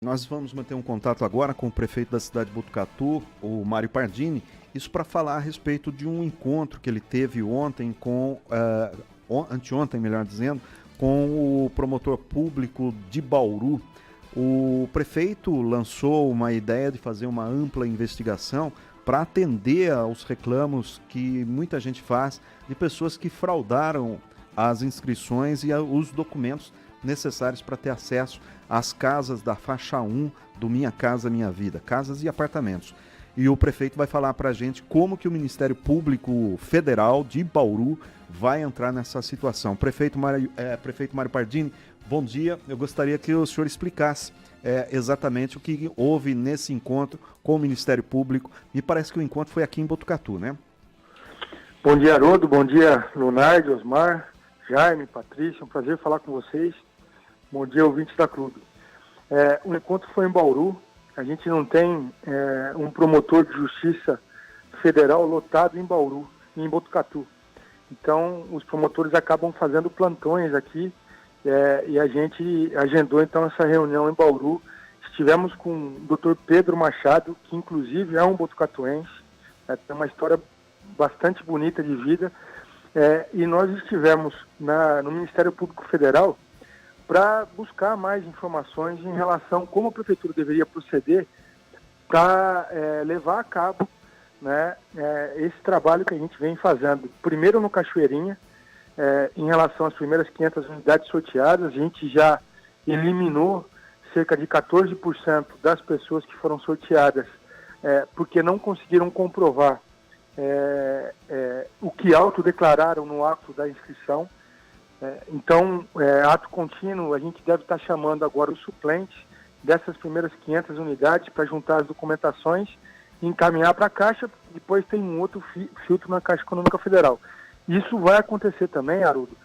Nós vamos manter um contato agora com o prefeito da cidade de Botucatu, o Mário Pardini, isso para falar a respeito de um encontro que ele teve ontem anteontem, melhor dizendo, com o promotor público de Bauru. O prefeito lançou uma ideia de fazer uma ampla investigação para atender aos reclamos que muita gente faz de pessoas que fraudaram as inscrições e os documentos necessários para ter acesso às casas da faixa 1 do Minha Casa Minha Vida, casas e apartamentos. E o prefeito vai falar para a gente como que o Ministério Público Federal de Bauru vai entrar nessa situação. Prefeito Mário Pardini, bom dia. Eu gostaria que o senhor explicasse exatamente o que houve nesse encontro com o Ministério Público. Me parece que o encontro foi aqui em Botucatu, né? Bom dia, Haroldo. Bom dia, Lunardi, Osmar, Jaime, Patrícia. Um prazer falar com vocês. Bom dia, ouvintes da Clube. O encontro foi em Bauru. A gente não tem um promotor de justiça federal lotado em Bauru, em Botucatu. Então, os promotores acabam fazendo plantões aqui e a gente agendou, então, essa reunião em Bauru. Estivemos com o Dr. Pedro Machado, que, inclusive, é um botucatuense, tem uma história bastante bonita de vida, e nós estivemos no Ministério Público Federal para buscar mais informações em relação a como a Prefeitura deveria proceder para levar a cabo, né, esse trabalho que a gente vem fazendo. Primeiro no Cachoeirinha, em relação às primeiras 500 unidades sorteadas, a gente já eliminou cerca de 14% das pessoas que foram sorteadas porque não conseguiram comprovar o que autodeclararam no ato da inscrição. Então, ato contínuo, a gente deve estar chamando agora os suplentes dessas primeiras 500 unidades para juntar as documentações e encaminhar para a Caixa. Depois tem um outro filtro na Caixa Econômica Federal. Isso vai acontecer também, Haroldo,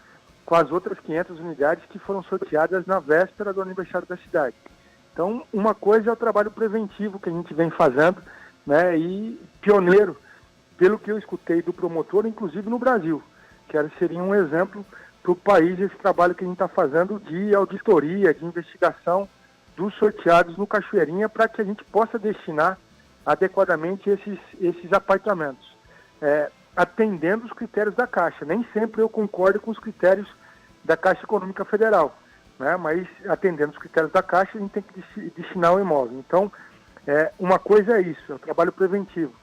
com as outras 500 unidades que foram sorteadas na véspera do aniversário da cidade. Então, uma coisa é o trabalho preventivo que a gente vem fazendo, né, e pioneiro, pelo que eu escutei do promotor, inclusive no Brasil, que seria um exemplo para o país esse trabalho que a gente está fazendo de auditoria, de investigação dos sorteados no Cachoeirinha, para que a gente possa destinar adequadamente esses apartamentos, atendendo os critérios da Caixa. Nem sempre eu concordo com os critérios da Caixa Econômica Federal, né? Mas atendendo os critérios da Caixa, a gente tem que destinar o imóvel. Então, uma coisa é isso, é o trabalho preventivo.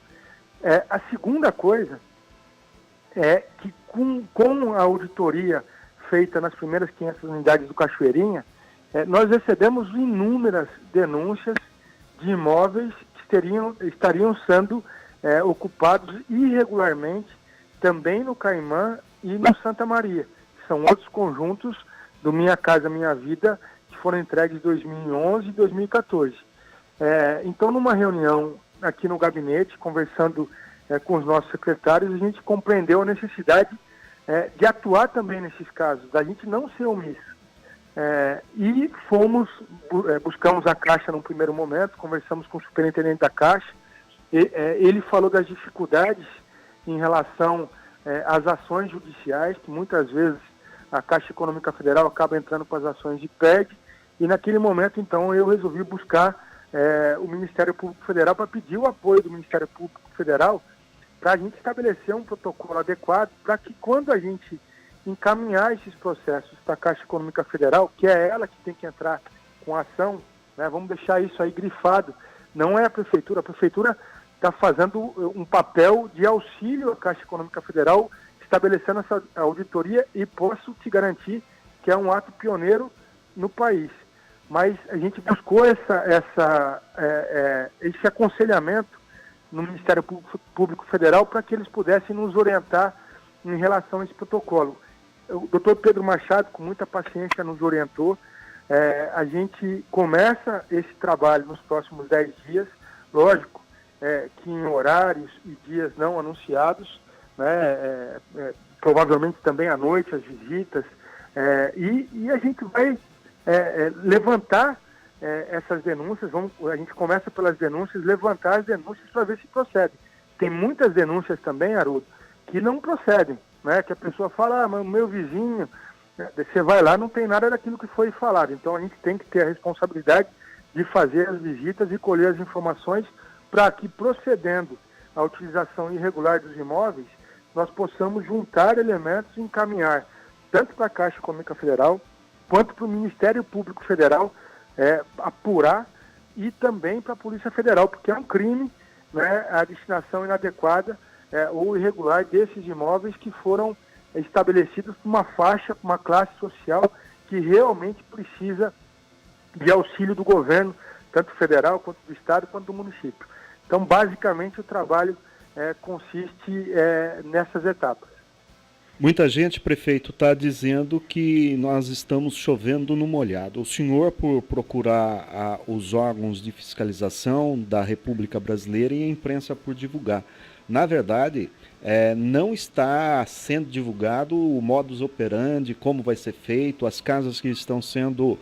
A segunda coisa é que com a auditoria feita nas primeiras 500 unidades do Cachoeirinha, nós recebemos inúmeras denúncias de imóveis que estariam sendo ocupados irregularmente também no Caimã e no Santa Maria. São outros conjuntos do Minha Casa Minha Vida que foram entregues em 2011 e 2014. Então, numa reunião aqui no gabinete, conversando com os nossos secretários, a gente compreendeu a necessidade de atuar também nesses casos, da gente não ser omisso. E buscamos a Caixa num primeiro momento, conversamos com o superintendente da Caixa, ele falou das dificuldades em relação às ações judiciais, que muitas vezes a Caixa Econômica Federal acaba entrando com as ações e perde, e naquele momento, então, eu resolvi buscar o Ministério Público Federal para pedir o apoio do Ministério Público Federal para a gente estabelecer um protocolo adequado para que quando a gente encaminhar esses processos para a Caixa Econômica Federal, que é ela que tem que entrar com a ação, né, vamos deixar isso aí grifado, não é a Prefeitura está fazendo um papel de auxílio à Caixa Econômica Federal, estabelecendo essa auditoria, e posso te garantir que é um ato pioneiro no país. Mas a gente buscou esse aconselhamento no Ministério Público Federal para que eles pudessem nos orientar em relação a esse protocolo. O doutor Pedro Machado, com muita paciência, nos orientou. A gente começa esse trabalho nos próximos 10 dias, lógico, que em horários e dias não anunciados, né, provavelmente também à noite, as visitas, e a gente vai levantar essas denúncias. A gente começa pelas denúncias, levantar as denúncias para ver se procede. Tem muitas denúncias também, Haroldo, que não procedem, né? Que a pessoa fala, mas o meu vizinho, você vai lá, não tem nada daquilo que foi falado. Então a gente tem que ter a responsabilidade de fazer as visitas e colher as informações para que, procedendo à utilização irregular dos imóveis, nós possamos juntar elementos e encaminhar tanto para a Caixa Econômica Federal quanto para o Ministério Público Federal apurar, e também para a Polícia Federal, porque é um crime, né, a destinação inadequada ou irregular desses imóveis que foram estabelecidos por uma faixa, por uma classe social que realmente precisa de auxílio do governo, tanto federal, quanto do estado, quanto do município. Então, basicamente, o trabalho consiste nessas etapas. Muita gente, prefeito, está dizendo que nós estamos chovendo no molhado. O senhor, por procurar os órgãos de fiscalização da República Brasileira e a imprensa por divulgar. Na verdade, não está sendo divulgado o modus operandi, como vai ser feito, as casas que estão sendo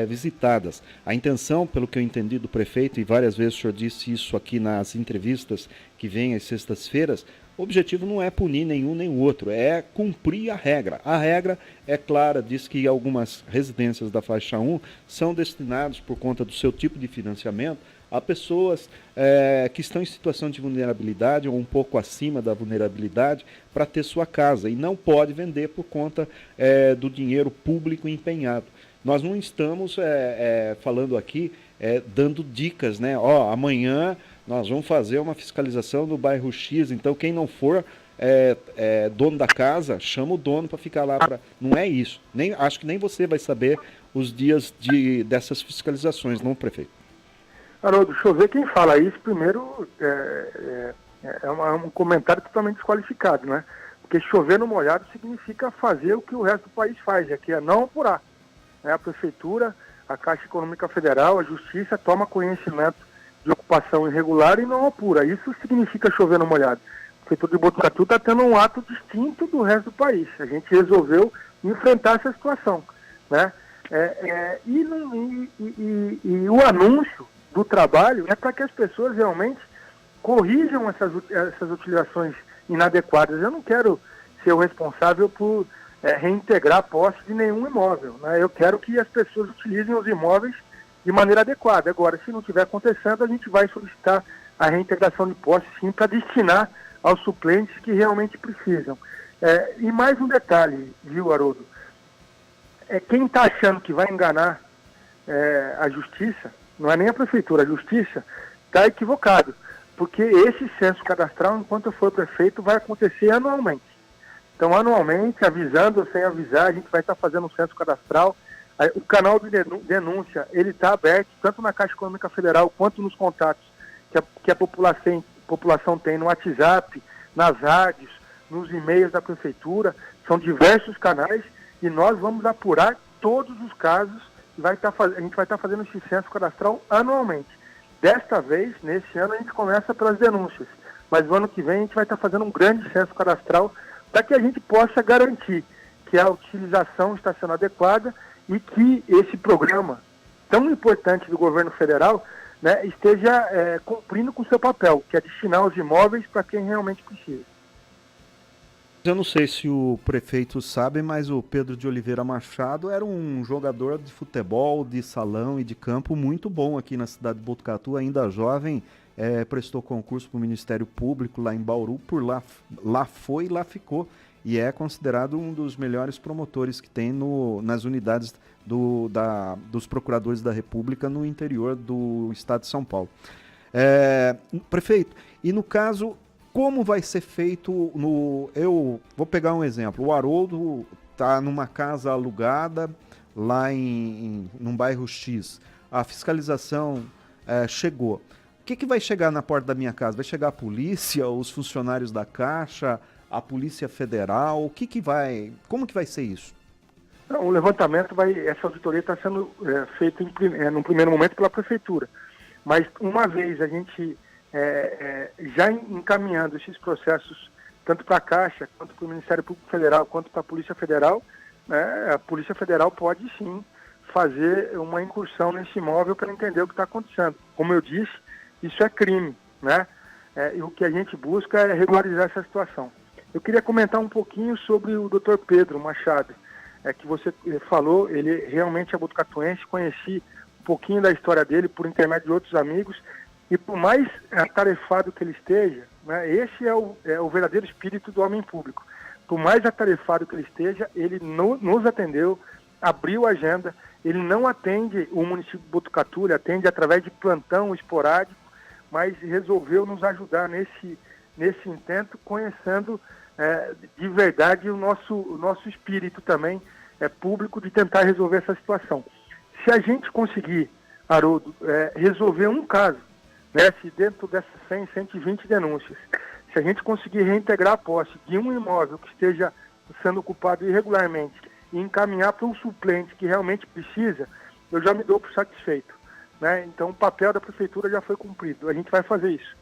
visitadas. A intenção, pelo que eu entendi do prefeito, e várias vezes o senhor disse isso aqui nas entrevistas que vêm às sextas-feiras, o objetivo não é punir nenhum nem o outro, é cumprir a regra. A regra é clara, diz que algumas residências da faixa 1 são destinadas, por conta do seu tipo de financiamento, a pessoas que estão em situação de vulnerabilidade ou um pouco acima da vulnerabilidade para ter sua casa, e não pode vender por conta do dinheiro público empenhado. Nós não estamos falando aqui, dando dicas, né? Amanhã nós vamos fazer uma fiscalização no bairro X, então quem não for dono da casa, chama o dono para ficar lá. Não é isso. Acho que nem você vai saber os dias dessas fiscalizações, não, prefeito? Haroldo, deixa eu ver quem fala isso. Primeiro, um comentário totalmente desqualificado, né? Porque chover no molhado significa fazer o que o resto do país faz, que é não apurar. A Prefeitura, a Caixa Econômica Federal, a Justiça toma conhecimento de ocupação irregular e não apura. Isso significa chover no molhado. A Prefeitura de Botucatu está tendo um ato distinto do resto do país. A gente resolveu enfrentar essa situação, né? E o anúncio do trabalho é para que as pessoas realmente corrijam essas utilizações inadequadas. Eu não quero ser o responsável por reintegrar a posse de nenhum imóvel, né? Eu quero que as pessoas utilizem os imóveis de maneira adequada. Agora, se não estiver acontecendo, a gente vai solicitar a reintegração de posse, sim, para destinar aos suplentes que realmente precisam. E mais um detalhe, viu, Haroldo? Quem está achando que vai enganar a Justiça, não é nem a Prefeitura, a Justiça, está equivocado, porque esse censo cadastral, enquanto eu for prefeito, vai acontecer anualmente. Então, anualmente, avisando ou sem avisar, a gente vai estar fazendo um censo cadastral. O canal de denúncia, ele está aberto, tanto na Caixa Econômica Federal, quanto nos contatos que a população tem no WhatsApp, nas rádios, nos e-mails da Prefeitura. São diversos canais e nós vamos apurar todos os casos e a gente vai estar fazendo esse censo cadastral anualmente. Desta vez, nesse ano, a gente começa pelas denúncias, mas no ano que vem a gente vai estar fazendo um grande censo cadastral para que a gente possa garantir que a utilização está sendo adequada e que esse programa tão importante do governo federal, né, esteja cumprindo com o seu papel, que é destinar os imóveis para quem realmente precisa. Eu não sei se o prefeito sabe, mas o Pedro de Oliveira Machado era um jogador de futebol, de salão e de campo muito bom aqui na cidade de Botucatu, ainda jovem. Prestou concurso para o Ministério Público lá em Bauru, por lá foi e lá ficou, e é considerado um dos melhores promotores que tem nas unidades dos procuradores da República no interior do estado de São Paulo. Prefeito, e no caso, como vai ser feito eu vou pegar um exemplo, o Haroldo está numa casa alugada lá num bairro X, a fiscalização chegou. O que vai chegar na porta da minha casa? Vai chegar a polícia, os funcionários da Caixa, a Polícia Federal? Como que vai ser isso? Não, o levantamento essa auditoria está sendo feita num primeiro momento pela Prefeitura. Mas uma vez a gente já encaminhando esses processos, tanto para a Caixa, quanto para o Ministério Público Federal, quanto para a Polícia Federal, a Polícia Federal pode sim fazer uma incursão nesse imóvel para entender o que está acontecendo. Como eu disse, isso é crime, né? E o que a gente busca é regularizar essa situação. Eu queria comentar um pouquinho sobre o Dr. Pedro Machado, que você falou, ele realmente é botucatuense, conheci pouquinho da história dele por intermédio de outros amigos, e por mais atarefado que ele esteja, né, esse é o verdadeiro espírito do homem público. Por mais atarefado que ele esteja, ele nos atendeu, abriu a agenda, ele não atende o município de Botucatu, ele atende através de plantão esporádico, mas resolveu nos ajudar nesse intento, conhecendo de verdade o nosso espírito também público de tentar resolver essa situação. Se a gente conseguir, Haroldo, resolver um caso, né, se dentro dessas 100, 120 denúncias, se a gente conseguir reintegrar a posse de um imóvel que esteja sendo ocupado irregularmente e encaminhar para um suplente que realmente precisa, eu já me dou por satisfeito, né? Então o papel da prefeitura já foi cumprido. A gente vai fazer isso.